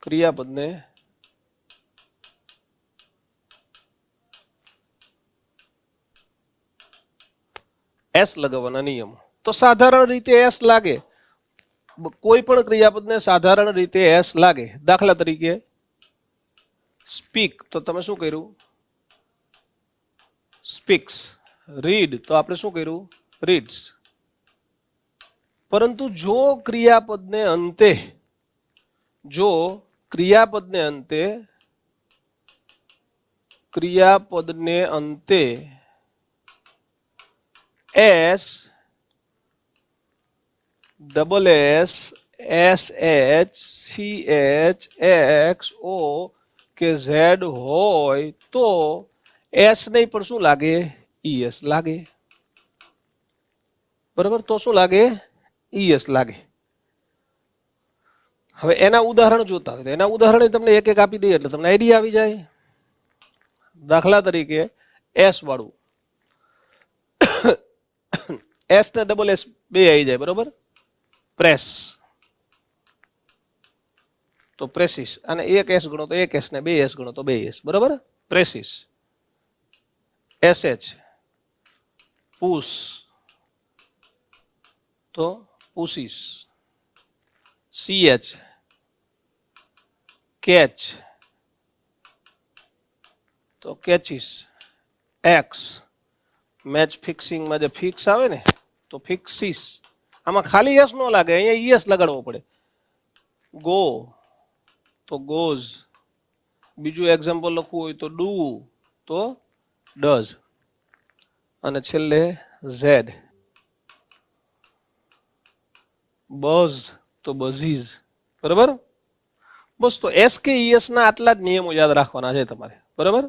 ક્રિયાપદને S લગાવવાના નિયમો. તો સાધારણ રીતે એસ લાગે, કોઈ પણ ક્રિયાપદને સાધારણ રીતે એસ લાગે. દાખલા તરીકે સ્પીક, તો તમે શું કર્યું? સ્પીક્સ. રીડ, તો આપણે શું કર્યું? રીડ્સ. પરંતુ જો ક્રિયાપદને અંતે S, double S, S H, C H, X, O કે ઝેડ હોય તો એસ નહીં પણ શું લાગે? ઈએસ લાગે. બરાબર? તો શું લાગે? ઈએસ લાગે. હવે એના ઉદાહરણ જોતા હોય, એના ઉદાહરણ તમને એક એક આપી દઈએ એટલે તમને આઈડિયા આવી જાય. દાખલા તરીકે એસ વાળું, એસ ને ડબલ એસ બે આવી જાય. બરોબર? પ્રેસ, તો પ્રેસિસ. અને એક એસ ગણો તો એક એસ ને બે એસ ગણો તો બે એસ. બરોબર? પ્રેસિસ. એસએચ, પુશ, તો પુશિસ. સીએચ, કેચ, તો કેચિસ. એક્સ, મેચ ફિક્સિંગમાં જે ફિક્સ આવે ને તો ફિક્સિસ. આમાં ખાલી એસ નો લાગે, અહીંયા ઈએસ લગાડવો પડે. ગો, તો ગોઝ. બીજું એક્ઝામ્પલ લખવું હોય તો ડુ, તો ડઝ. અને છેલ્લે ઝેડ, બઝ, તો બઝીઝ. બરાબર? બસ. તો એસ કે ઈએસ ના આટલા જ નિયમો યાદ રાખવાના છે તમારે. બરાબર?